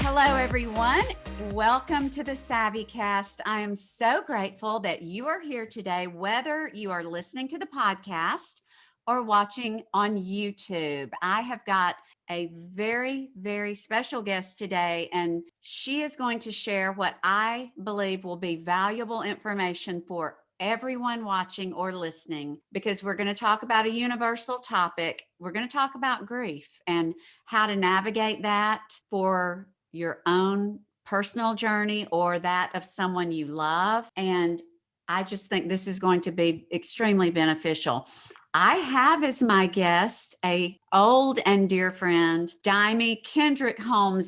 Hello, everyone. Welcome to the Savvy Cast. I am so grateful that you are here today, whether you are listening to the podcast or watching on YouTube. I have got a very, very special guest today, and she is going to share what I believe will be valuable information for everyone watching or listening, because we're going to talk about a universal topic. We're going to talk about grief and how to navigate that for your own personal journey or that of someone you love. And I just think this is going to be extremely beneficial. I have as my guest a old and dear friend, Dimy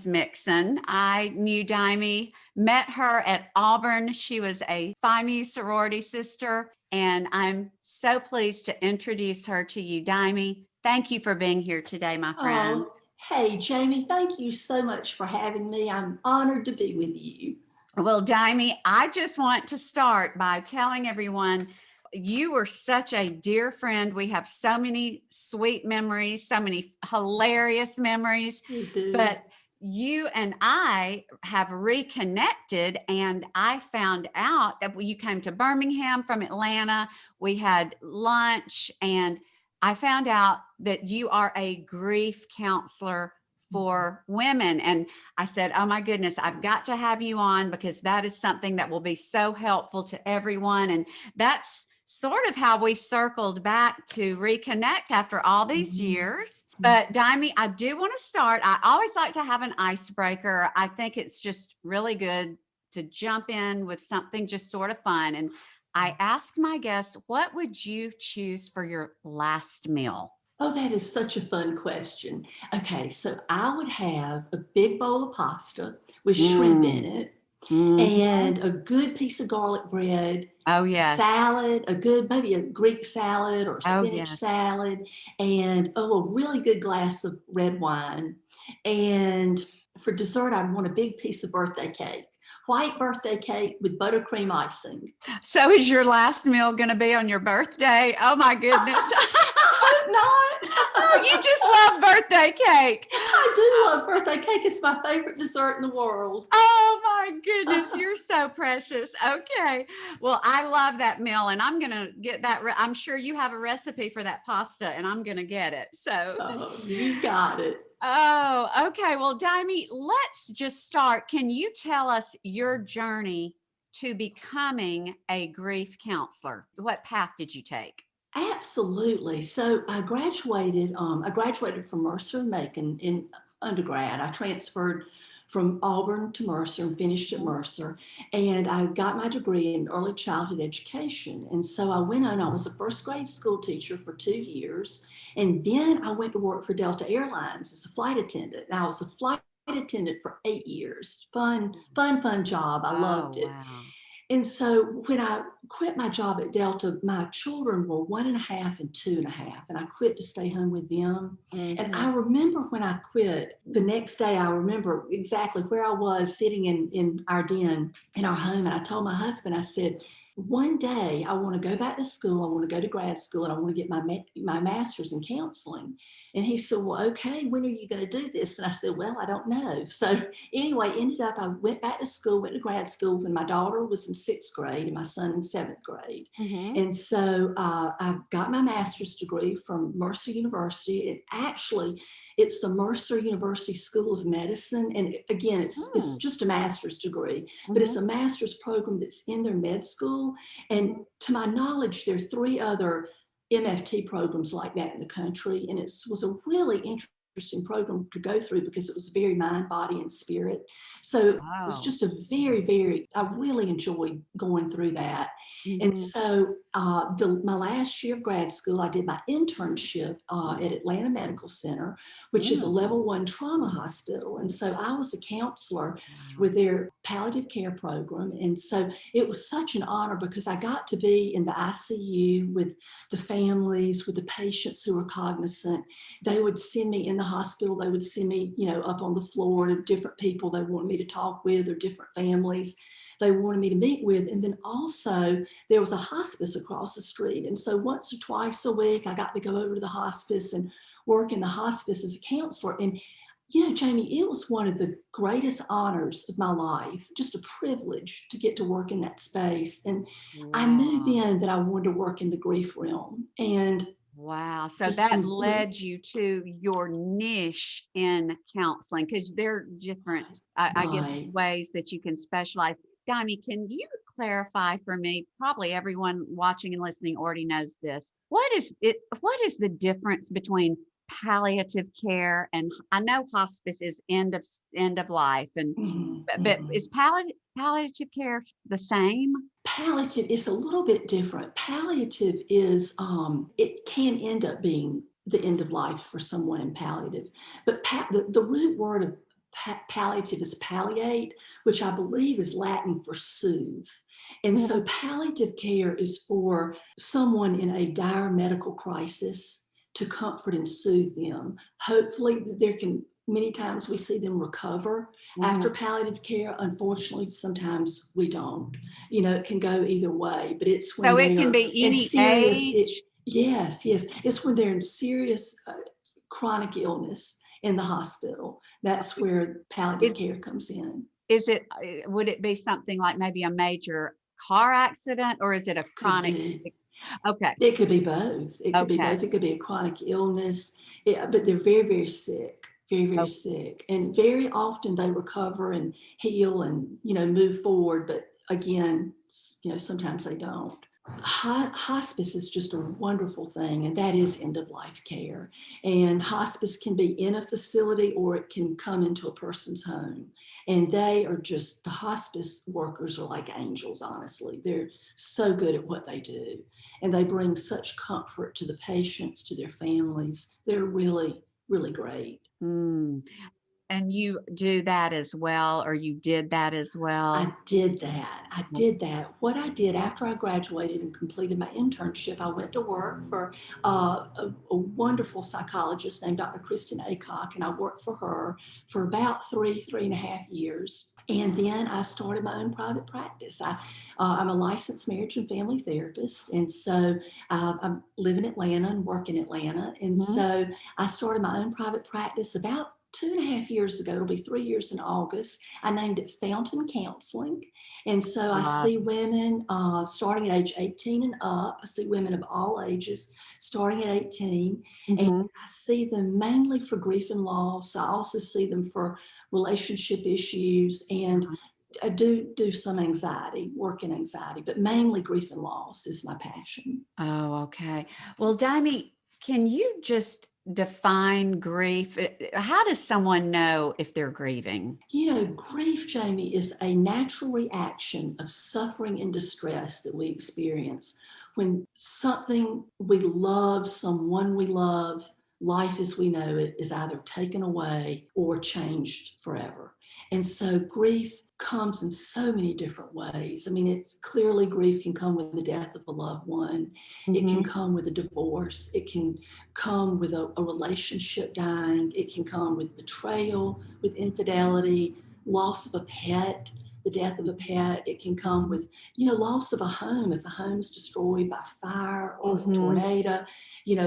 Mixon. I knew Dimy, met her at Auburn. She was a Phi Mu sorority sister, and I'm so pleased to introduce her to you, Dimy. Thank you for being here today, my friend. Oh, hey, Jamie, thank you so much for having me. I'm honored to be with you. Well, Dimy, I just want to start by telling everyone you were such a dear friend. We have so many sweet memories, so many hilarious memories. We do. But you and I have reconnected, and I found out that you came to Birmingham from Atlanta. We had lunch, and I found out that you are a grief counselor for women. And I said, oh my goodness, I've got to have you on, because that is something that will be so helpful to everyone. And that's sort of how we circled back to reconnect after all these years. But Dimy, I do want to start. I always like to have an icebreaker. I think it's just really good to jump in with something just sort of fun. And I asked my guests, what would you choose for your last meal? Oh, that is such a fun question. Okay, so I would have a big bowl of pasta with shrimp in it, and a good piece of garlic bread. Oh, yes. Salad, maybe a Greek salad or spinach salad, and a really good glass of red wine. And for dessert, I'd want a big piece of birthday cake. White birthday cake with buttercream icing. So is your last meal going to be on your birthday? Oh my goodness. I hope not. Oh, you just love birthday cake. I do love birthday cake. It's my favorite dessert in the world. Oh my goodness. You're so precious. Okay. Well, I love that meal, and I'm going to get that. I'm sure you have a recipe for that pasta, and I'm going to get it. So you got it. Oh, okay. Well, Dimy, let's just start. Can you tell us your journey to becoming a grief counselor? What path did you take? Absolutely. So I graduated from Mercer Macon in undergrad. I transferred from Auburn to Mercer and finished at Mercer. And I got my degree in early childhood education. And so I went on, I was a first grade school teacher for 2 years. And then I went to work for Delta Airlines as a flight attendant. And I was a flight attendant for 8 years. Fun job. I loved it. Wow. And so when I quit my job at Delta, my children were 1.5 and 2.5, and I quit to stay home with them. And I remember when I quit, the next day, I remember exactly where I was sitting in our den in our home. And I told my husband, I said, one day I want to go back to school. I want to go to grad school, and I want to get my master's in counseling. And he said, well, okay, when are you going to do this? And I said, well, I don't know. So anyway, ended up, I went back to school, went to grad school when my daughter was in 6th grade and my son in 7th grade. And so I got my master's degree from Mercer University. And actually, it's the Mercer University School of Medicine. And again, it's just a master's degree, but it's a master's program that's in their med school. And to my knowledge, there are 3 other MFT programs like that in the country. And it was a really interesting program to go through because it was very mind, body, and spirit. So it was Oh. just a very, I really enjoyed going through that. And Mhm. so my last year of grad school, I did my internship at Atlanta Medical Center, which is a Mm. level 1 trauma hospital. And so I was a counselor Wow. with their palliative care program. And so it was such an honor because I got to be in the ICU with the families, with the patients who were cognizant. They would send me in the hospital. They would send me, up on the floor to different people they wanted me to talk with or different families they wanted me to meet with. And then also there was a hospice across the street. And so once or twice a week, I got to go over to the hospice and work in the hospice as a counselor. And Jamie, it was one of the greatest honors of my life, just a privilege to get to work in that space. And I knew Wow. then that I wanted to work in the grief realm and Wow. So just that really, led you to your niche in counseling because they're different, I guess, right. ways that you can specialize. Dimy, can you clarify for me? Probably everyone watching and listening already knows this. What is it? What is the difference between palliative care and I know hospice is end of life, and Mhm, but mhm. is palliative care the same? Palliative is a little bit different. Palliative is, it can end up being the end of life for someone in palliative, but the root word of palliative is palliate, which I believe is Latin for soothe. And so Mhm. palliative care is for someone in a dire medical crisis to comfort and soothe them. Hopefully, many times we see them recover after Mhm. palliative care. Unfortunately, sometimes we don't. It can go either way, but it's when So it they can are be in any serious, age. yes, it's when they're in serious chronic illness in the hospital. That's where palliative Is care comes in. Is it, would it be something like maybe a major car accident, or is it a Could chronic be. okay, It could be both. It could be okay, both. It could be a chronic illness, but they're very, very sick, very, very oh, sick. And very often they recover and heal and, move forward. But again, sometimes they don't. Hospice is just a wonderful thing, and that is end of life care. And hospice can be in a facility or it can come into a person's home. And the hospice workers are like angels, honestly. They're so good at what they do. And they bring such comfort to the patients, to their families. They're really, really great. mm, and you do that as well, or you did that as I well? did that. I did that. What I did after I graduated and completed my internship, I went to work for a wonderful psychologist named Dr. Kristen Acock, and I worked for her for about 3.5 years. And then I started my own private practice. I'm a licensed marriage and family therapist, and so I live in Atlanta and work in Atlanta. And Mhm. so I started my own private practice about 2.5 years ago. It'll be 3 years in August. I named it Fountain Counseling. And so I Love. see women starting at age 18 and up. I see women of all ages starting at 18. And Mhm. I see them mainly for grief and loss. I also see them for relationship issues. And I do some anxiety, work in anxiety, but mainly grief and loss is my passion. Oh, okay. Well, Dimy, can you just define grief? How does someone know if they're grieving? Grief, Jamie, is a natural reaction of suffering and distress that we experience when something we love, someone we love, life as we know it is either taken away or changed forever. And so grief comes in so many different ways. I mean, it's clearly grief can come with the death of a loved one. It can Mhm. come with a divorce. It can come with a relationship dying. It can come with betrayal, with infidelity, loss of a pet, the death of a pet. It can come Mhm. with, loss of a home if the home's destroyed by fire or a Mhm. tornado,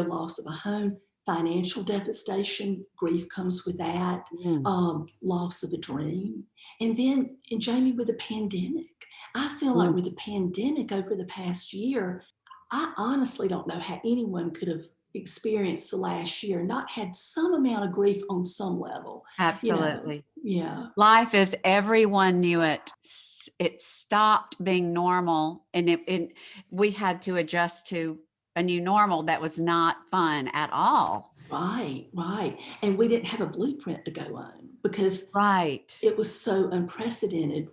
loss of a home, financial devastation, grief comes with that, Mm. loss of a dream. And Jamie, with the pandemic, I feel like Mm. with the pandemic over the past year, I honestly don't know how anyone could have experienced the last year, not had some amount of grief on some level, you know. Absolutely. Yeah, Life as everyone knew it, it stopped being normal, and we had to adjust to a new normal that was not fun at all. Right, right. And we didn't have a blueprint to go on because Right. it was so unprecedented,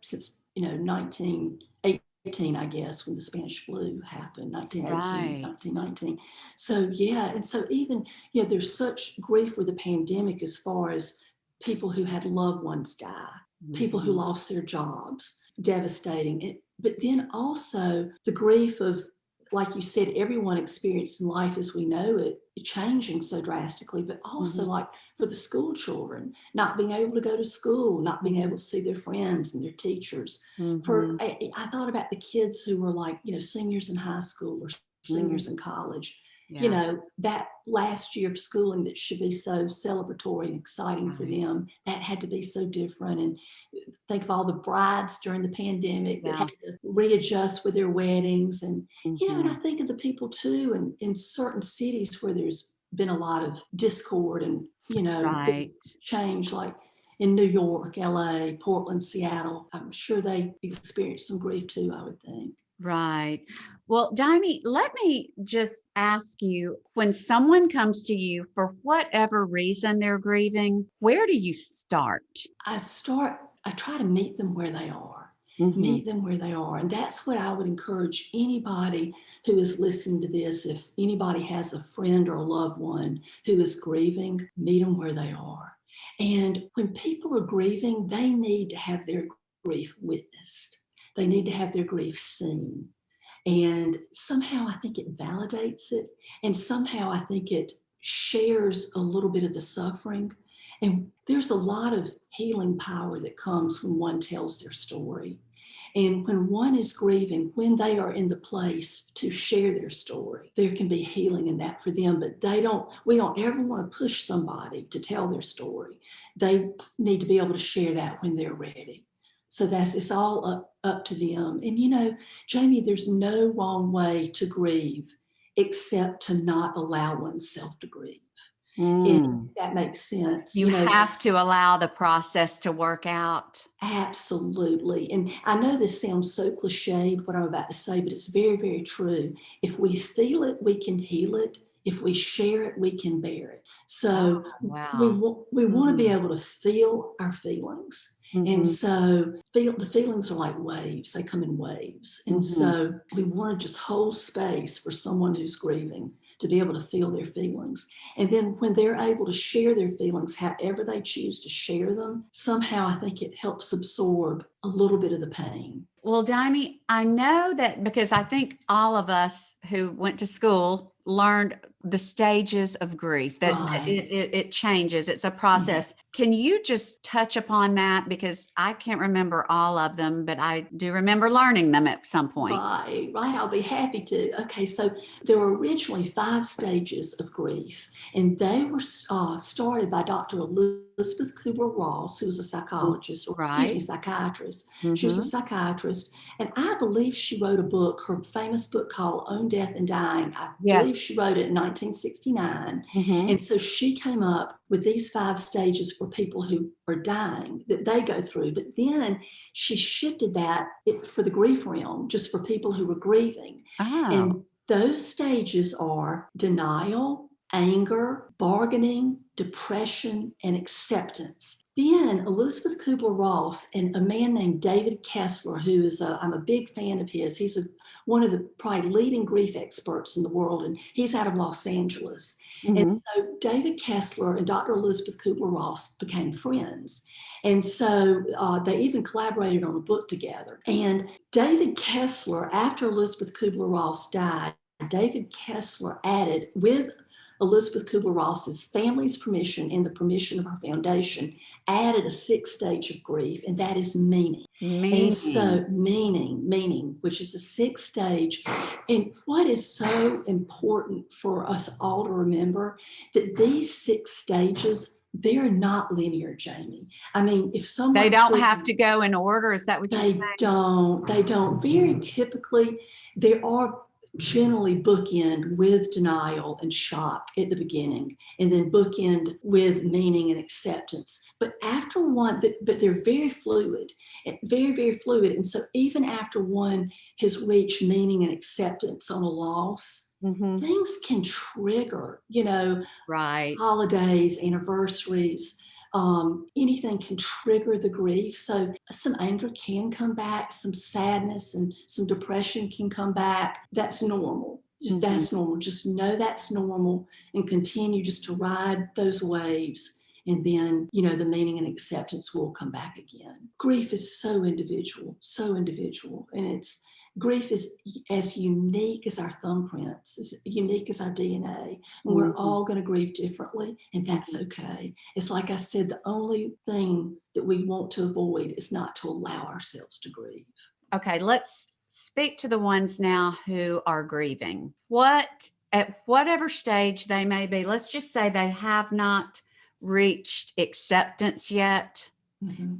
since, 1918, I guess, when the Spanish flu happened, 1918, Right. 1919. So, yeah. And so even, there's such grief with the pandemic as far as people who had loved ones die, people who Mhm. lost their jobs, devastating. But then also the grief of, like you said, everyone experiencing life as we know it changing so drastically, but also Mhm. like for the school children, not being able to go to school, not being able Mhm. to see their friends and their teachers. Mhm. I thought about the kids who were like, seniors in high school or Mhm. seniors in college, Yeah. that last year of schooling that should be so celebratory and exciting for Right. them, that had to be so different. And think of all the brides during the pandemic that Yeah. had to readjust with their weddings. And I Mhm. think of the people too in certain cities where there's been a lot of discord and, things Right. change, like in New York, LA, Portland, Seattle. I'm sure they experienced some grief too, I would think. Right. Well, Dimy, let me just ask you, when someone comes to you for whatever reason they're grieving, where do you start? I try to meet them where they are. Mhm. Meet them where they are. And that's what I would encourage anybody who is listening to this. If anybody has a friend or a loved one who is grieving, meet them where they are. And when people are grieving, they need to have their grief witnessed. They need to have their grief seen. And somehow I think it validates it. And somehow I think it shares a little bit of the suffering. And there's a lot of healing power that comes when one tells their story. And when one is grieving, when they are in the place to share their story, there can be healing in that for them. But we don't ever want to push somebody to tell their story. They need to be able to share that when they're ready. So it's all up to them. And Jamie, there's no wrong way to grieve except to not allow oneself to grieve. If Mm. that makes sense. You have to allow the process to work out. Absolutely. And I know this sounds so cliched, what I'm about to say, but it's very, very true. If we feel it, we can heal it. If we share it, we can bear it. Oh, So wow. we want to be Mhm. able to feel our feelings. And Mhm. so the feelings are like waves, they come in waves. And Mhm. so we want to just hold space for someone who's grieving to be able to feel their feelings. And then when they're able to share their feelings, however they choose to share them, somehow I think it helps absorb a little bit of the pain. Well, Dimy, I know that because I think all of us who went to school learned the stages of grief, that Right. it changes. It's a Mhm. process. Can you just touch upon that? Because I can't remember all of them, but I do remember learning them at some point. Right, right. I'll be happy to. Okay, so there were originally 5 stages of grief, and they were started by Dr. Elizabeth Kubler-Ross, who was a Mm. psychologist, or excuse me, Right. psychiatrist. She was a Mm-hmm. psychiatrist, and I believe she wrote a book, her famous book called On Death and Dying. I believe Yes. she wrote it in 1969. Mm-hmm. And so she came up with these 5 stages for people who are dying that they go through. But then she shifted that for the grief realm, just for people who were grieving. Oh. And those stages are denial, anger, bargaining, depression, and acceptance. Then Elizabeth Kubler-Ross and a man named David Kessler, who is I'm a big fan of his. He's one of the probably leading grief experts in the world, and he's out of Los Angeles. And Mm-hmm. so David Kessler and Dr. Elizabeth Kubler-Ross became friends. And so they even collaborated on a book together. And David Kessler, after Elizabeth Kubler-Ross died, David Kessler added, with Elizabeth Kubler-Ross's family's permission and the permission of her foundation, added a 6th stage of grief, and that is meaning. And Meaning. so meaning, which is a 6th stage. And what is so important for us all to remember, that these 6 stages, they're not linear, Jamie. I mean, if They someone's don't have grieving, to go in order. Is that what you're saying? they don't. Very typically, there are generally bookend with denial and shock at the beginning, and then bookend with meaning and acceptance. But after one, but they're very fluid, very, very fluid. And so even after one has reached meaning and acceptance on a loss, things can trigger, Right. holidays, anniversaries, anything can trigger the grief. So some anger can come back, some sadness and some depression can come back. That's normal. That's normal. Just know that's normal and continue just to ride those waves. And then, the meaning and acceptance will come back again. Grief is so individual. And grief is as unique as our thumbprints, as unique as our DNA. And we're all going to grieve differently, and that's okay. It's like I said, the only thing that we want to avoid is not to allow ourselves to grieve. Okay, let's speak to the ones now who are grieving. At whatever stage they may be, let's just say they have not reached acceptance yet.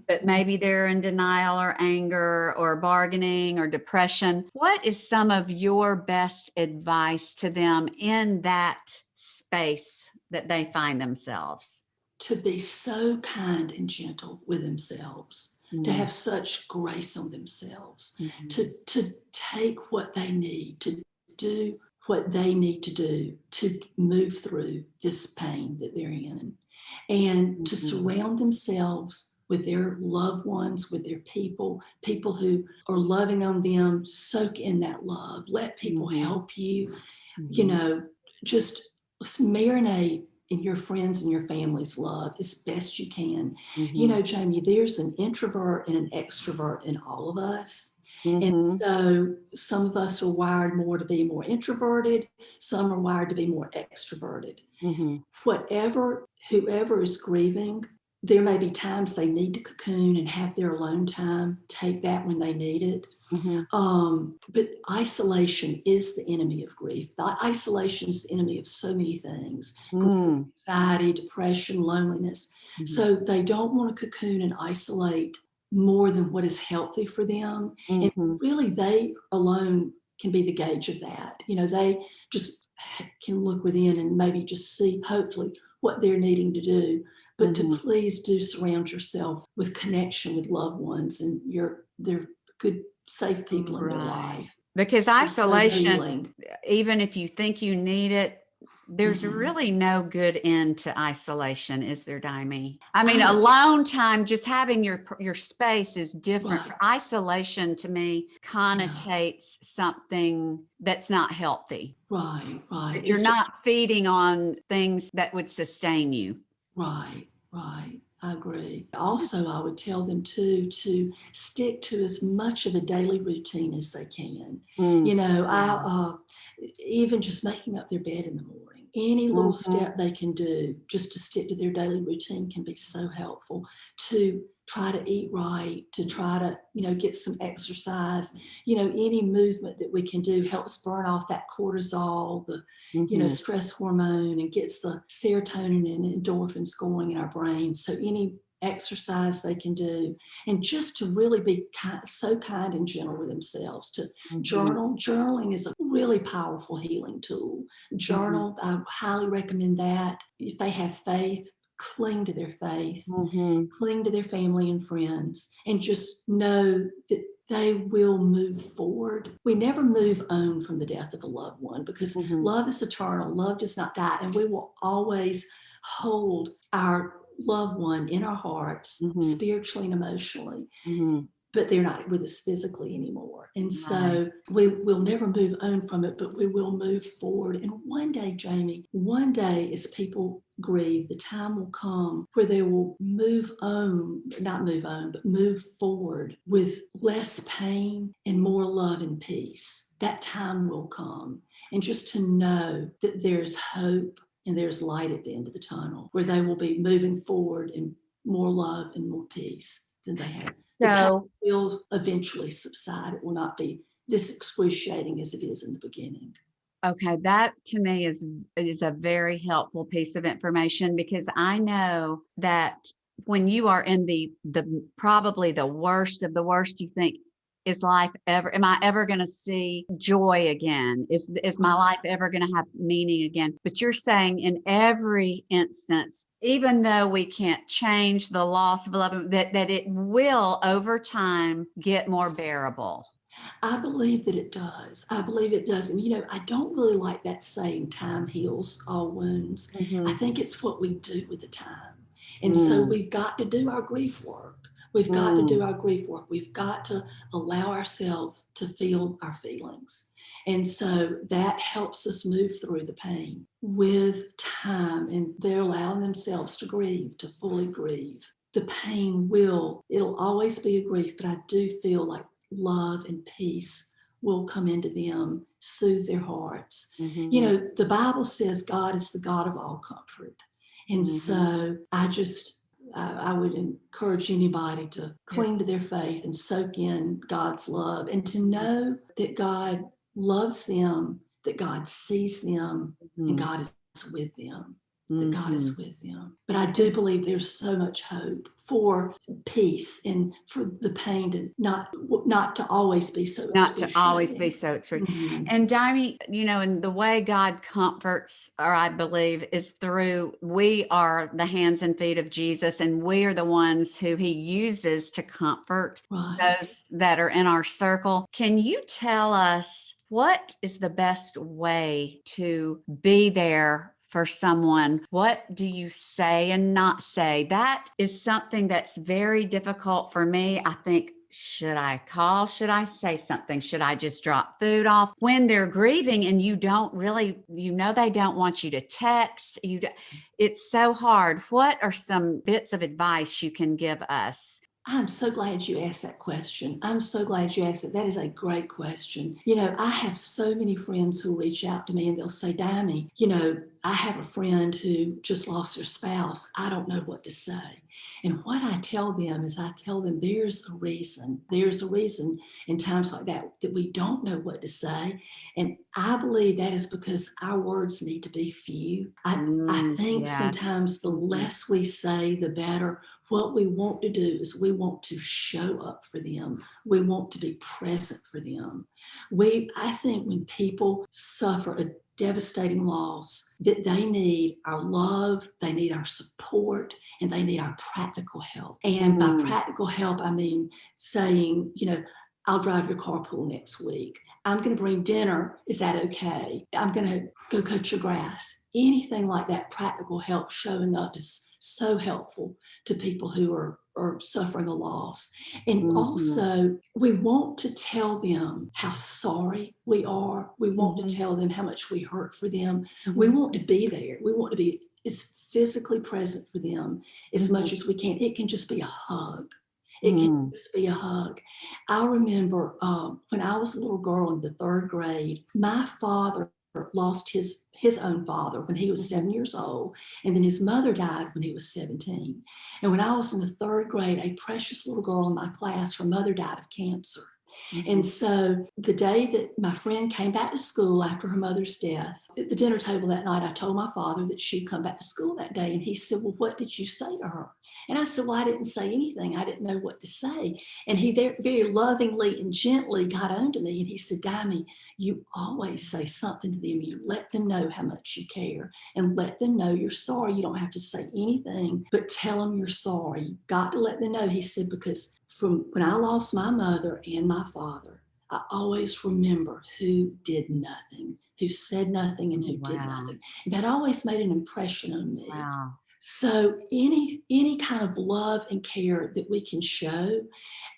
But maybe they're in denial or anger or bargaining or depression. What is some of your best advice to them in that space that they find themselves? To be so kind and gentle with themselves, to have such grace on themselves, to take what they need, to do what they need to do to move through this pain that they're in, and to surround themselves with their loved ones, with their people who are loving on them. Soak in that love. Let people help you, just marinate in your friends and your family's love as best you can. Jamie, there's an introvert and an extrovert in all of us. And so some of us are wired more to be more introverted. Some are wired to be more extroverted. Whoever is grieving, there may be times they need to cocoon and have their alone time. Take that when they need it. But isolation is the enemy of grief. Isolation is the enemy of so many things. Anxiety, depression, loneliness. So they don't want to cocoon and isolate more than what is healthy for them. And really, they alone can be the gauge of that. They just can look within and maybe just see, hopefully, what they're needing to do. But to please do surround yourself with connection with loved ones, and they're good, safe people in their life. Because isolation, even if you think you need it, there's really no good end to isolation, is there, Dimy? I mean, alone time, just having your space is different. Right. Isolation to me connotates something that's not healthy. Right. You're not feeding on things that would sustain you. Right. I agree. Also, I would tell them too to stick to as much of a daily routine as they can. Even just making up their bed in the morning, any little step they can do just to stick to their daily routine can be so helpful. To try to eat right, to try to, get some exercise, any movement that we can do helps burn off that cortisol, the, stress hormone, and gets the serotonin and endorphins going in our brains. So any exercise they can do, and just to really be so kind and gentle with themselves, to journaling is a really powerful healing tool. Journal, I highly recommend that. If they have faith, cling to their faith, cling to their family and friends, and just know that they will move forward. We never move on from the death of a loved one, because love is eternal. Love does not die, and we will always hold our loved one in our hearts, spiritually and emotionally. But they're not with us physically anymore. And so we'll never move on from it, but we will move forward. And one day, Jamie, as people grieve, the time will come where they will move forward with less pain and more love and peace. That time will come. And just to know that there's hope and there's light at the end of the tunnel, where they will be moving forward in more love and more peace than they have. The pain will eventually subside. It will not be this excruciating as it is in the beginning. Okay, that to me is a very helpful piece of information, because I know that when you are in the probably the worst of the worst, you think, am I ever going to see joy again? Is my life ever going to have meaning again? But you're saying in every instance, even though we can't change the loss of a loved one, that it will over time get more bearable. I believe that it does. I believe it does. And, I don't really like that saying, time heals all wounds. I Mm-hmm. think it's what we do with the time. And so Mm, we've got to do our grief work. We've got to do mm, our grief work. We've got to allow ourselves to feel our feelings. And so that helps us move through the pain with time. And they're allowing themselves to grieve, to fully grieve. The pain it'll always be a grief, but I do feel like love and peace will come into them, soothe their hearts. mm-hmm, The Bible says God is the God of all comfort. And mm-hmm. so I would encourage anybody to cling to Just their faith and soak in God's love and to know that God loves them, that God sees them, and mm-hmm, God is with them. That God mm-hmm. is with them. But I do believe there's so much hope for peace and for the pain to not to always be so Not to always be excruciating. so extreme. Mm-hmm. And Dimy, and the way God comforts, or I believe, is through we are the hands and feet of Jesus, and we are the ones who he uses to comfort Right. those that are in our circle. Can you tell us what is the best way to be there for someone? What do you say and not say? That is something that's very difficult for me. I think, should I call? Should I say something? Should I just drop food off when they're grieving and you don't really, they don't want you to text you? It's so hard. What are some bits of advice you can give us? I'm so glad you asked that question. I'm so glad you asked it. That is a great question. I have so many friends who reach out to me and they'll say, Dimy, I have a friend who just lost their spouse. I don't know what to say. And what I tell them is there's a reason. There's a reason in times like that we don't know what to say. And I believe that is because our words need to be few. I think Yes. sometimes the Mhm. less we say, the better. What we want to do is we want to show up for them. We want to be present for them. I think when people suffer a devastating loss, that they need our love, they need our support, and they need our practical help. And by Mm, practical help, I mean saying, I'll drive your carpool next week. I'm going to bring dinner. Is that okay? I'm going to go cut your grass. Anything like that, practical help showing up is so helpful to people who are suffering a loss. And mhm, also, we want to tell them how sorry we are. We want to mhm, tell them how much we hurt for them. We mhm, want to be there. We want to be as physically present for them as mhm, much as we can. It can just be a hug. It can mm, just be a hug. I remember when I was a little girl in the third grade, my father lost his own father when he was mhm, 7 years old, and then his mother died when he was 17. And when I was in the third grade, a precious little girl in my class, her mother died of cancer. And mhm, so the day that my friend came back to school after her mother's death, at the dinner table that night, I told my father that she'd come back to school that day. And he said, well, what did you say to her? And I said, well, I didn't say anything. I didn't know what to say. And he very lovingly and gently got on to me and he said, Dimy, you always say something to them. You let them know how much you care and let them know you're sorry. You don't have to say anything, but tell them you're sorry. You've got to let them know. He said, because from when I lost my mother and my father, I always remember who did nothing, who said nothing, and oh, who did wow, nothing. And that always made an impression on me. wow, So any kind of love and care that we can show,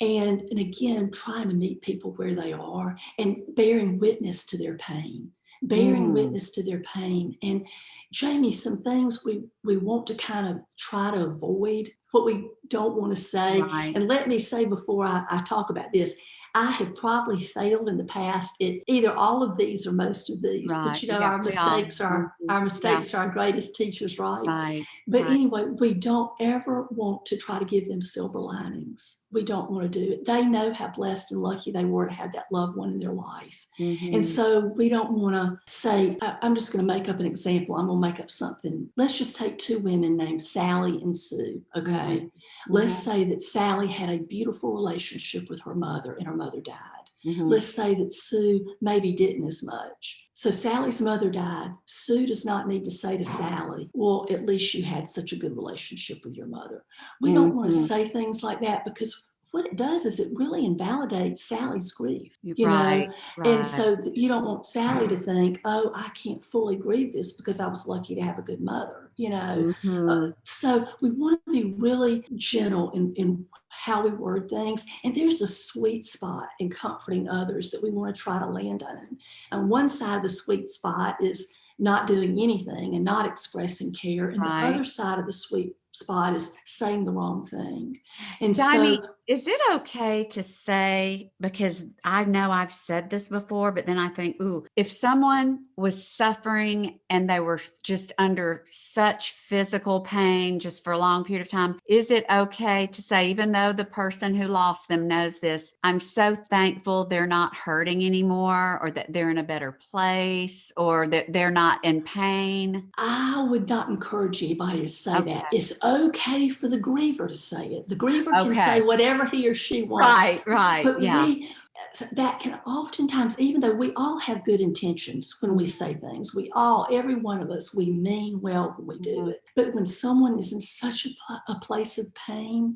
and again, trying to meet people where they are and bearing witness to their pain, bearing mm, witness to their pain. And Jamie, some things we want to kind of try to avoid, what we don't want to say. right, And let me say before I talk about this, I have probably failed in the past at either all of these or most of these. But right, yeah, our we all, mistakes are mhm, our yeah, mistakes are our greatest teachers, right? right, But right, anyway, we don't ever want to try to give them silver linings. We don't want to do it. They know how blessed and lucky they were to have that loved one in their life. And mhm, so we don't want to say, I'm just going to make up an example. I'm going to make up something. Let's just take two women named Sally and Sue. Okay. mhm, Let's mhm, say that Sally had a beautiful relationship with her mother and her mother died. mhm, Let's say that Sue maybe didn't as much. So Sally's mother died. Sue does not need to say to Sally, well, at least you had such a good relationship with your mother. We don't want to mhm, say things like that because what it does is it really invalidates Sally's grief, Right, and right. so you don't want Sally to think, oh, I can't fully grieve this because I was lucky to have a good mother. Mhm. So we want to be really gentle in how we word things. And there's a sweet spot in comforting others that we want to try to land on. And one side of the sweet spot is not doing anything and not expressing care. And the Right. other side of the sweet spot is saying the wrong thing. And so, Dimy, is it okay to say, because I know I've said this before, but then I think, ooh, if someone was suffering and they were just under such physical pain just for a long period of time, is it okay to say, even though the person who lost them knows this, I'm so thankful they're not hurting anymore, or that they're in a better place, or that they're not in pain? I would not encourage anybody to say that. Okay. It's okay for the griever to say it. The griever can say Okay. whatever he or she wants, Right, right. but Yeah. that can oftentimes, even though we all have good intentions when we say things, every one of us, we mean well when we do Mhm. it. But when someone is in such a place of pain,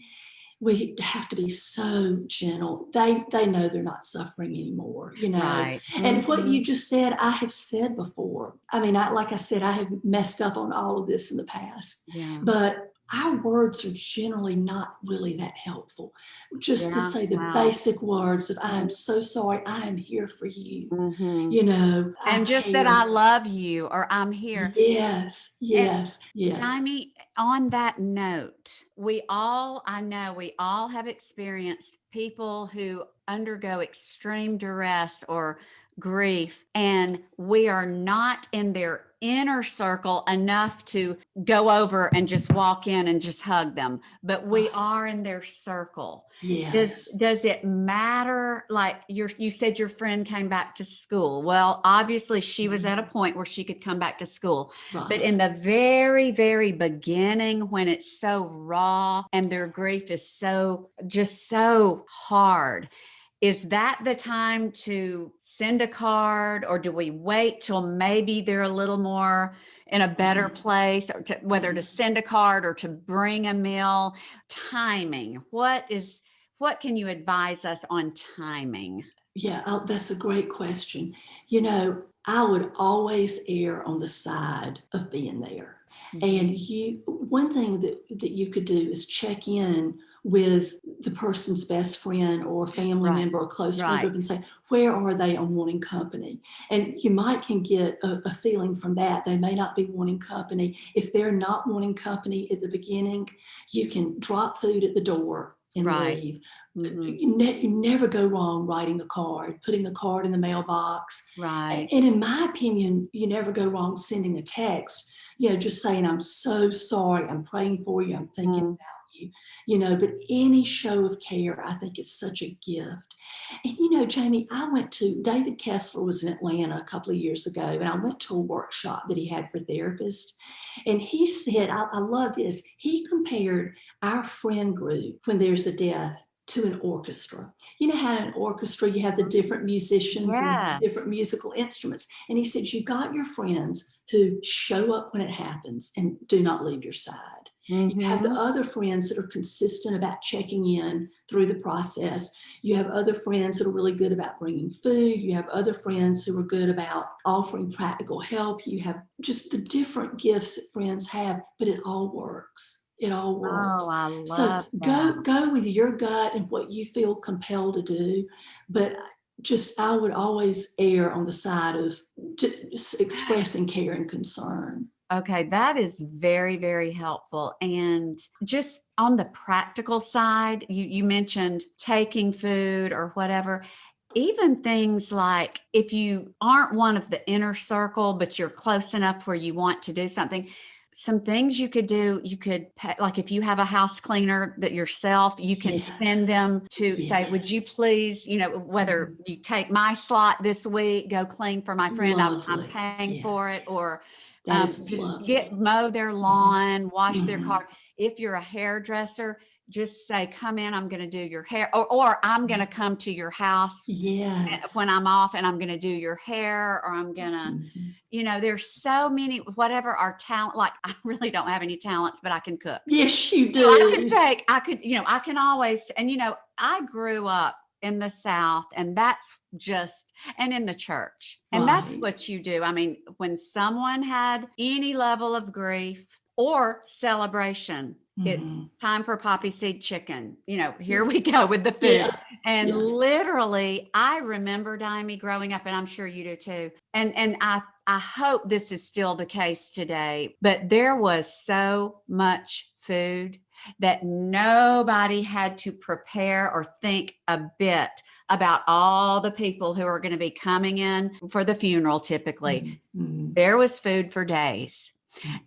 we have to be so gentle. They know they're not suffering anymore. Right. And what Mhm. you just said, I have said before. I mean, like I said, I have messed up on all of this in the past, Yeah. but our words are generally not really that helpful. Just to Yeah. say the Wow. basic words of, I am so sorry, I am here for you. Mhm. I And just that I care. love you, or I'm here. Yes, And yes, yes. Dimey, on that note, I know we all have experienced people who undergo extreme duress or grief, and we are not in their inner circle enough to go over and just walk in and just hug them, but we Right. are in their circle. Yes. Does it matter? Like you said your friend came back to school. Well, obviously she was at a point where she could come back to school. But Right. in the very, very beginning, when it's so raw and their grief is just so hard, is that the time to send a card, or do we wait till maybe they're a little more in a better place, or whether to send a card or to bring a meal? Timing. What can you advise us on timing? Yeah, that's a great question. I would always err on the side of being there. Mhm. And one thing that you could do is check in with the person's best friend or family Right. member or close friend Right. group and say, where are they on wanting company? And you can get a feeling from that. They may not be wanting company. If they're not wanting company at the beginning, you can drop food at the door and Right. leave. Mhm. You never go wrong writing a card, putting a card in the mailbox. Right. And in my opinion, you never go wrong sending a text, just saying, I'm so sorry, I'm praying for you, I'm thinking Mm. about but any show of care, I think is such a gift. And Jamie, David Kessler was in Atlanta a couple of years ago, and I went to a workshop that he had for therapists. And he said, I love this, he compared our friend group when there's a death to an orchestra. You know how in an orchestra you have the different musicians and different Yes. musical instruments. And he said, you've got your friends who show up when it happens and do not leave your side. You have the Mhm. other friends that are consistent about checking in through the process. You have other friends that are really good about bringing food. You have other friends who are good about offering practical help. You have just the different gifts that friends have, but it all works. It all Oh, works. I So love that. go with your gut and what you feel compelled to do. But I would always err on the side of expressing care and concern. Okay, that is very, very helpful. And just on the practical side, you mentioned taking food or whatever. Even things like, if you aren't one of the inner circle, but you're close enough where you want to do something, some things you could do, you could pay, like if you have a house cleaner that yourself, you can send Yes. them to say, would you Yes. please, whether you take my slot this week, go clean for my friend, I'm Lovely. paying for Yes. it, or That is just lovely. mow their lawn, wash their Mhm. car. If you're a hairdresser, just say, come in, I'm going to do your hair, or I'm going to come to your house Yes. when I'm off and I'm going to do your hair, or I'm going to, there's so many, whatever our talent, like I really don't have any talents, but I can cook. Yes, you do. I can always, and I grew up in the South, and that's just, and in the church, and that's what you do. I mean, when someone had any level of grief or celebration, it's time for poppy seed chicken. Here we go with the food. Yeah. And literally, I remember, Dimy, growing up, and I'm sure you do too. And I hope this is still the case today, but there was so much food that nobody had to prepare or think a bit about all the people who are going to be coming in for the funeral. Typically, there was food for days.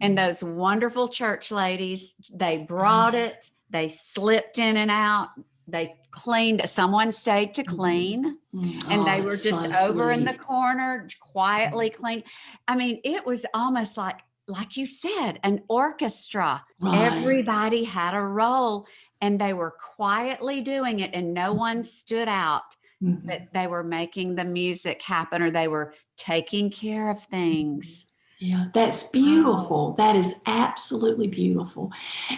And those wonderful church ladies, they brought it, they slipped in and out, they cleaned, someone stayed to clean, and they were just over in the corner, quietly clean. I mean, it was almost like you said, an orchestra. Everybody had a role, and they were quietly doing it, and no one stood out, but they were making the music happen, or they were taking care of things. Yeah, that's beautiful. That is absolutely beautiful.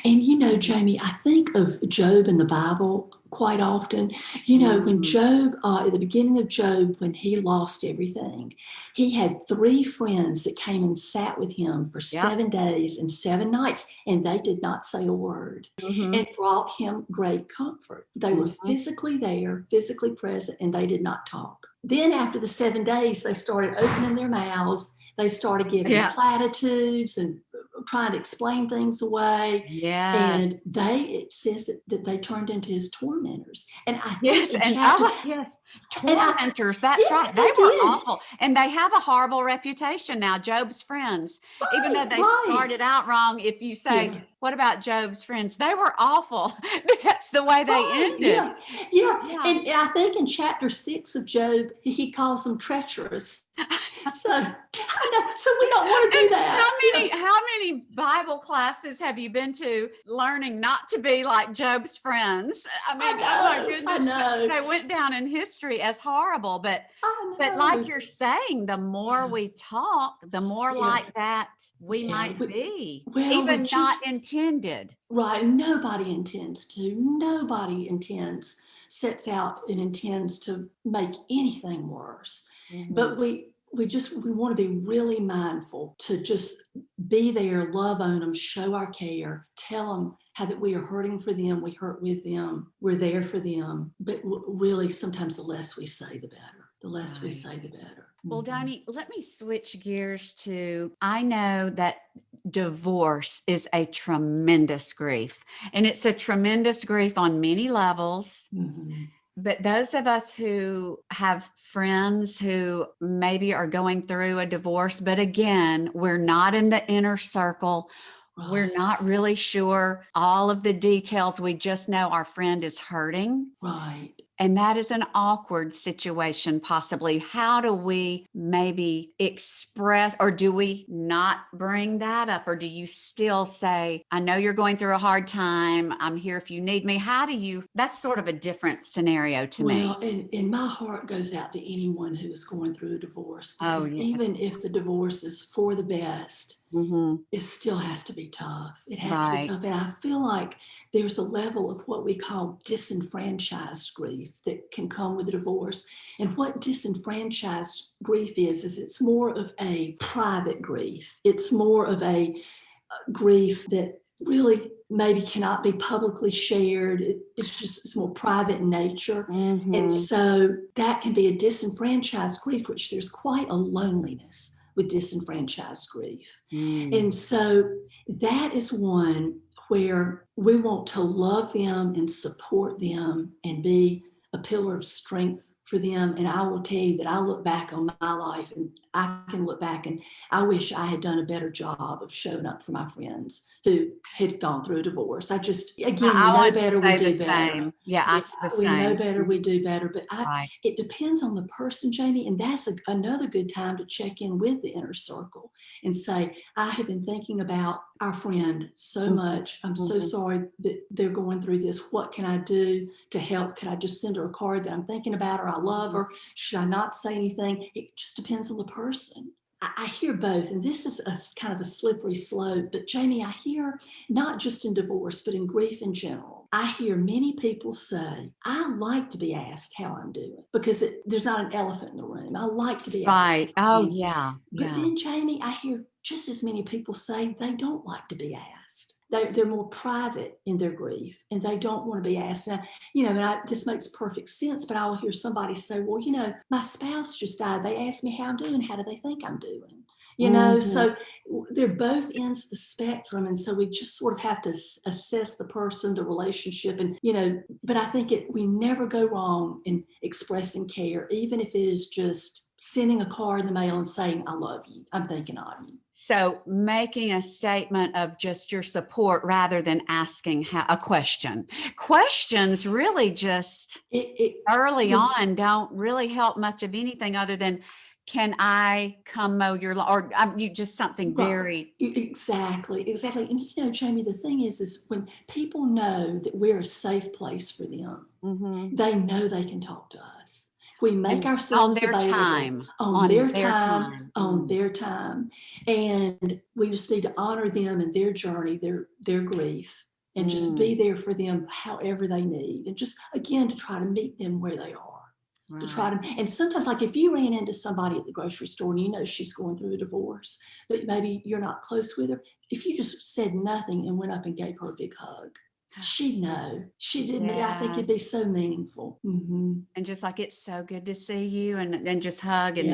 And Jamie, I think of Job in the Bible quite often. When Job, at the beginning of Job, when he lost everything, he had 3 friends that came and sat with him for 7 days and 7 nights, and they did not say a word and brought him great comfort. They were physically there, physically present, and they did not talk. Then after the 7 days, they started opening their mouths. They started giving platitudes and trying to explain things away. Yeah. And it says that they turned into his tormentors. And I tormentors. That's right. They were awful. And they have a horrible reputation now, Job's friends. Even though they started out wrong, if you say, what about Job's friends? They were awful. That's the way they ended. Yeah. And I think in chapter 6 of Job, he calls them treacherous. So we don't want to do that. How many Bible classes have you been to learning not to be like Job's friends? I mean, oh my goodness, I know. They went down in history as horrible. But like you're saying, the more we talk, the more like that we might be, even not intended. Right. Nobody sets out and intends to make anything worse. But we want to be really mindful to just be there, love on them, show our care, tell them how that we are hurting for them, we hurt with them, we're there for them. But really, sometimes the less we say, the better. The less we say, the better. Well, Dimy, let me switch gears to, I know that divorce is a tremendous grief, and it's a tremendous grief on many levels. But those of us who have friends who maybe are going through a divorce, but again, we're not in the inner circle. We're not really sure all of the details. We just know our friend is hurting. Right. And that is an awkward situation, possibly. How do we maybe express, or do we not bring that up? Or do you still say, I know you're going through a hard time. I'm here if you need me. That's sort of a different scenario to me. Well, and my heart goes out to anyone who is going through a divorce. Because even if the divorce is for the best, it still has to be tough. It has to be tough. And I feel like there's a level of what we call disenfranchised grief that can come with a divorce. And what disenfranchised grief is it's more of a private grief. It's more of a grief that really maybe cannot be publicly shared. It's more private in nature. And so that can be a disenfranchised grief, which there's quite a loneliness with disenfranchised grief. And so that is one where we want to love them and support them and be a pillar of strength for them. And I will tell you that I look back on my life and I can look back and I wish I had done a better job of showing up for my friends who had gone through a divorce. We know better, we do better. We know better, we do better. But it depends on the person, Jamie, and that's another good time to check in with the inner circle and say, I have been thinking about our friend so much. I'm so sorry that they're going through this. What can I do to help? Can I just send her a card that I'm thinking about her? I love her. Should I not say anything? It just depends on the person. I hear both, and this is a kind of a slippery slope, but Jamie, I hear not just in divorce, but in grief in general, I hear many people say, I like to be asked how I'm doing, because there's not an elephant in the room. I like to be asked. Right. Oh, yeah. But then, Jamie, I hear just as many people say they don't like to be asked. They're more private in their grief, and they don't want to be asked. Now, this makes perfect sense, but I will hear somebody say, well, my spouse just died. They asked me how I'm doing. How do they think I'm doing? So they're both ends of the spectrum. And so we just sort of have to assess the person, the relationship, and, but I think we never go wrong in expressing care, even if it is just sending a card in the mail and saying, I love you. I'm thinking of you. So making a statement of just your support rather than asking a question. Questions really just early on don't really help much of anything other than, can I come mow your lawn? Or you just something very. Exactly. And Jamie, the thing is when people know that we're a safe place for them, they know they can talk to us. We make ourselves available on their time, and we just need to honor them and their journey, their grief, and just be there for them however they need, and just again to try to meet them where they are. Right. To try to, and sometimes, like if you ran into somebody at the grocery store and she's going through a divorce, but maybe you're not close with her, if you just said nothing and went up and gave her a big hug, she'd know. She didn't. Yes. I think it'd be so meaningful. And just like, it's so good to see you, and just hug. And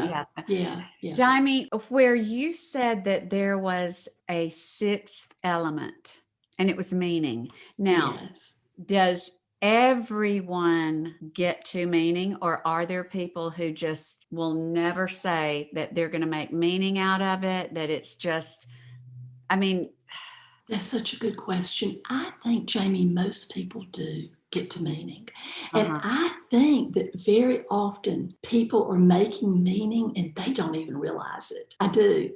yeah. Dimy, where you said that there was a sixth element, and it was meaning. Now, does everyone get to meaning, or are there people who just will never say that they're going to make meaning out of it, that it's just, that's such a good question. I think, Jamie, most people do get to meaning. And I think that very often people are making meaning and they don't even realize it. I do.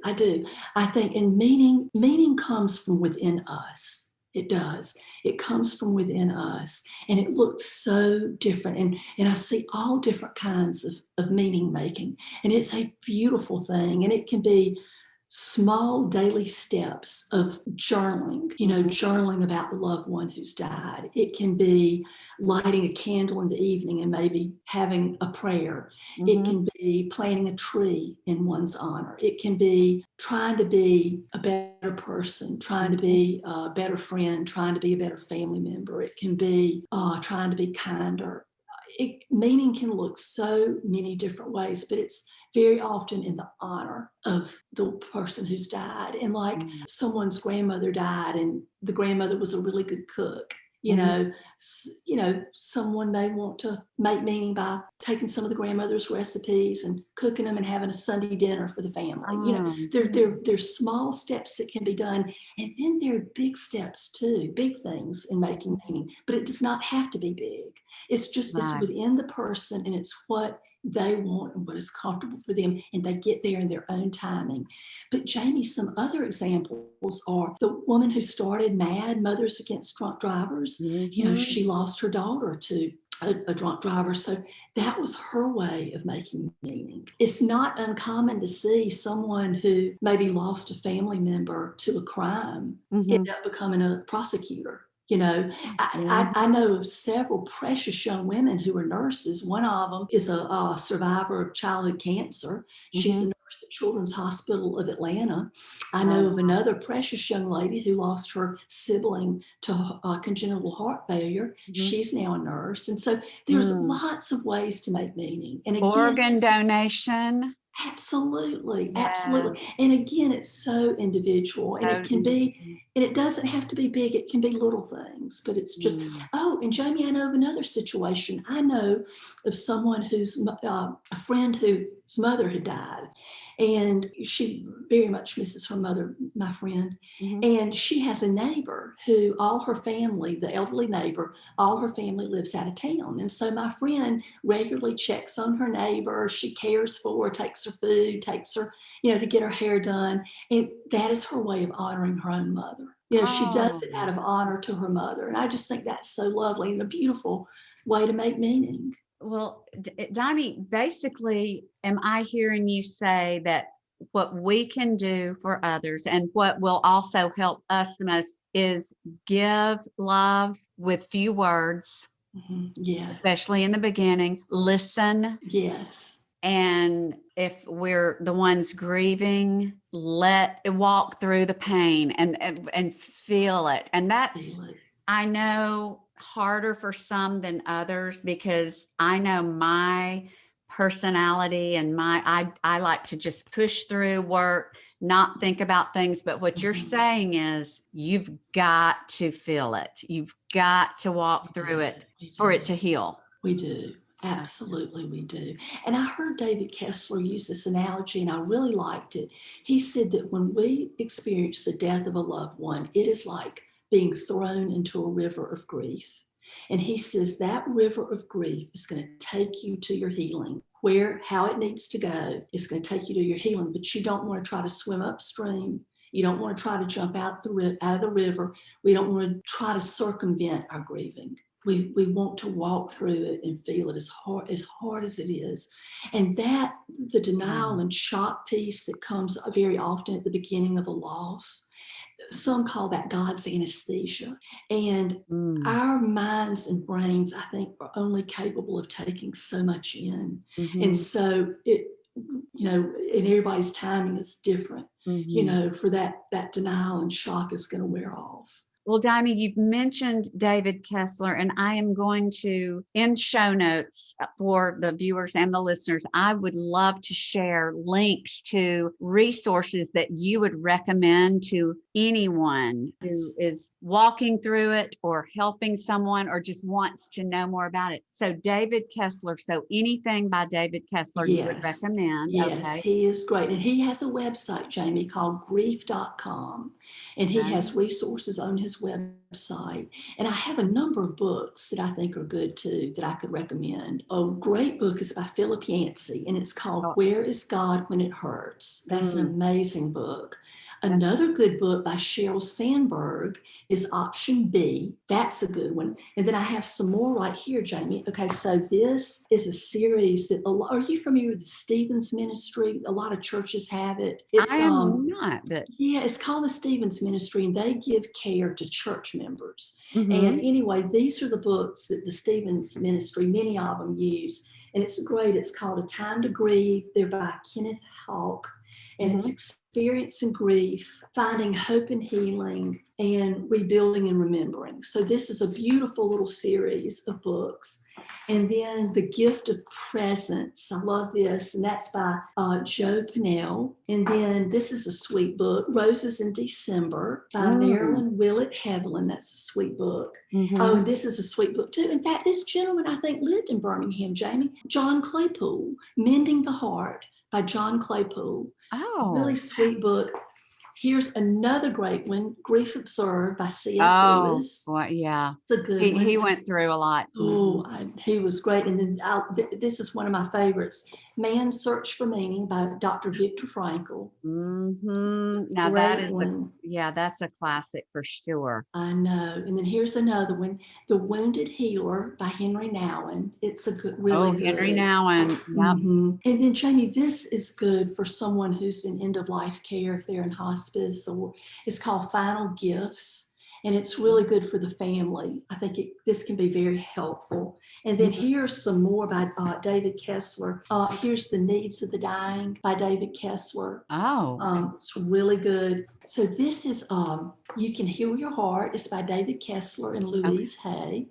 I think, and meaning comes from within us. It does. It comes from within us, and it looks so different. And I see all different kinds of meaning making, and it's a beautiful thing. And it can be small daily steps of journaling, journaling about the loved one who's died. It can be lighting a candle in the evening and maybe having a prayer. It can be planting a tree in one's honor. It can be trying to be a better person, trying to be a better friend, trying to be a better family member. It can be trying to be kinder. Meaning can look so many different ways, but it's very often in the honor of the person who's died. And like someone's grandmother died, and the grandmother was a really good cook. Someone may want to make meaning by taking some of the grandmother's recipes and cooking them and having a Sunday dinner for the family. There's small steps that can be done. And then there are big steps too, big things in making meaning, but it does not have to be big. It's just it's within the person, and it's what they want and what is comfortable for them, and they get there in their own timing. But Jamie, some other examples are the woman who started MAD, Mothers Against Drunk Drivers. She lost her daughter to a drunk driver. So that was her way of making meaning. It's not uncommon to see someone who maybe lost a family member to a crime end up becoming a prosecutor. I know of several precious young women who are nurses. One of them is a survivor of childhood cancer. She's a nurse at Children's Hospital of Atlanta. I know of another precious young lady who lost her sibling to congenital heart failure. She's now a nurse. And so there's lots of ways to make meaning. And again, organ donation. Absolutely. And again, it's so individual, and it can be And it doesn't have to be big. It can be little things, but it's just, Mm. oh, and Jamie, I know of another situation. I know of someone who's a friend whose mother had died, and she very much misses her mother, my friend. Mm-hmm. And she has a neighbor who all her family, the elderly neighbor, all her family lives out of town. And so my friend regularly checks on her neighbor. She cares for her, takes her food, takes her, to get her hair done. And that is her way of honoring her own mother. She does it out Oh. of honor to her mother. And I just think that's so lovely and a beautiful way to make meaning. Well, Dimy, basically, am I hearing you say that what we can do for others and what will also help us the most is give love with few words, especially in Yes. the beginning, listen. Yes. And if we're the ones grieving, let it walk through the pain and feel it. And that's, Feel it. I know, harder for some than others because I know my personality and I like to just push through work, not think about things. But what you're saying is you've got to feel it. You've got to walk through it for it to heal. We do. Absolutely, we do. And I heard David Kessler use this analogy, and I really liked it. He said that when we experience the death of a loved one, it is like being thrown into a river of grief. And he says that river of grief is going to take you to your healing. How it needs to go is going to take you to your healing, but you don't want to try to swim upstream. You don't want to try to jump out of the river. We don't want to try to circumvent our grieving. We want to walk through it and feel it as hard as it is. And that the denial and shock piece that comes very often at the beginning of a loss, some call that God's anesthesia. And our minds and brains, I think, are only capable of taking so much in. And so and everybody's timing is different, for that denial and shock is going to wear off. Well, Dimy, you've mentioned David Kessler, and I am going to, in show notes for the viewers and the listeners, I would love to share links to resources that you would recommend to anyone who is walking through it or helping someone or just wants to know more about it. So David Kessler, so anything by David Kessler you would recommend. Yes, okay. He is great. And he has a website, Jamie, called grief.com. And he has resources on his website. And I have a number of books that I think are good too that I could recommend. A great book is by Philip Yancey, and it's called Where is God When It Hurts? That's an amazing book. Another good book by Sheryl Sandberg is Option B. That's a good one. And then I have some more right here, Jamie. Okay, so this is a series that are you familiar with the Stevens Ministry? A lot of churches have it. I am not, but yeah, it's called the Stevens Ministry, and they give care to church members. And anyway, these are the books that the Stevens Ministry, many of them use, and it's great. It's called A Time to Grieve. They're by Kenneth Hawk, and it's experiencing grief, finding hope and healing, and rebuilding and remembering. So this is a beautiful little series of books. And then The Gift of Presence. I love this. And that's by Joe Pinnell. And then this is a sweet book, Roses in December by Marilyn Willett Hevelin. That's a sweet book. Oh, and this is a sweet book too. In fact, this gentleman, I think, lived in Birmingham, Jamie. John Claypool, Mending the Heart by John Claypool. Oh, really sweet book. Here's another great one, Grief Observed by C.S. Lewis. Well, yeah. It's a good one. He went through a lot. He was great. And then this is one of my favorites, Man's Search for Meaning by Dr. Viktor Frankl. Now that is one. That's a classic for sure. I know. And then here's another one, The Wounded Healer by Henry Nouwen. It's a good, really good. Henry Nouwen. Yep. And then Jamie, this is good for someone who's in end of life care if they're in hospice, or it's called Final Gifts. And it's really good for the family. I think this can be very helpful. And then here's some more by David Kessler. Here's The Needs of the Dying by David Kessler. It's really good. So this is You Can Heal Your Heart. It's by David Kessler and Louise Hay.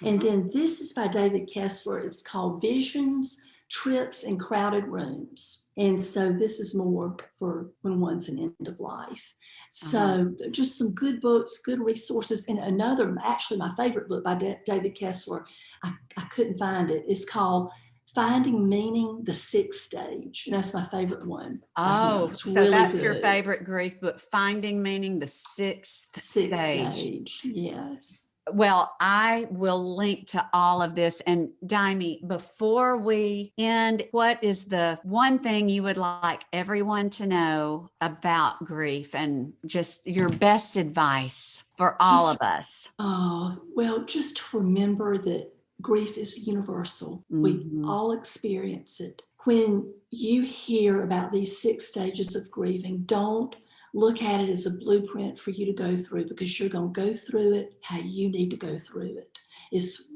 And then this is by David Kessler. It's called Visions, trips in crowded rooms. And so this is more for when one's an end of life. So just some good books, good resources. And another, actually my favorite book by David Kessler, I couldn't find it. It's called Finding Meaning, the Sixth Stage. And that's my favorite one. Oh, It's so really that's good. your favorite grief book, Finding Meaning, the Sixth Stage. Yes. Well, I will link to all of this. And Dimy, before we end, what is the one thing you would like everyone to know about grief and just your best advice for all of us? Well, just to remember that grief is universal. We all experience it. When you hear about these 6 stages of grieving, don't look at it as a blueprint for you to go through, because you're going to go through it how you need to go through it.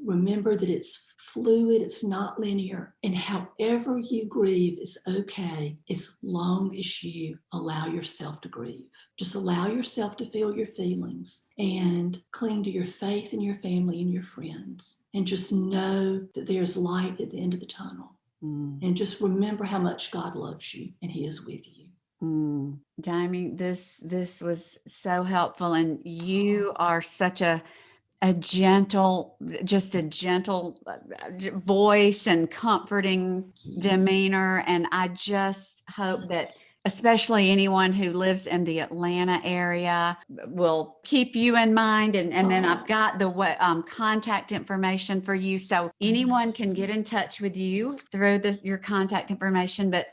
Remember that it's fluid, it's not linear, and however you grieve is okay as long as you allow yourself to grieve. Just allow yourself to feel your feelings and cling to your faith and your family and your friends, and just know that there's light at the end of the tunnel. And just remember how much God loves you and He is with you. Dimy, this was so helpful, and you are such a gentle voice and comforting demeanor. And I just hope that especially anyone who lives in the Atlanta area will keep you in mind. And then I've got the contact information for you, so anyone can get in touch with you through your contact information. But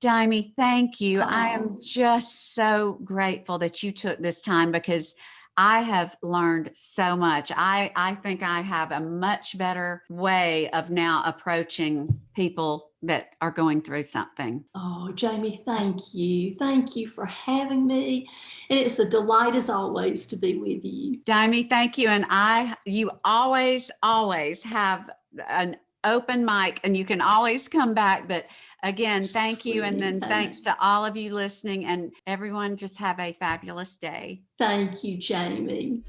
Dimy, thank you. I am just so grateful that you took this time, because I have learned so much. I think I have a much better way of now approaching people that are going through something. Oh, Jamie, thank you. Thank you for having me. And it's a delight as always to be with you. Dimy, thank you. And you always have an open mic, and you can always come back. But again, thank you. And then thanks to all of you listening, and everyone, just have a fabulous day. Thank you, Jamie.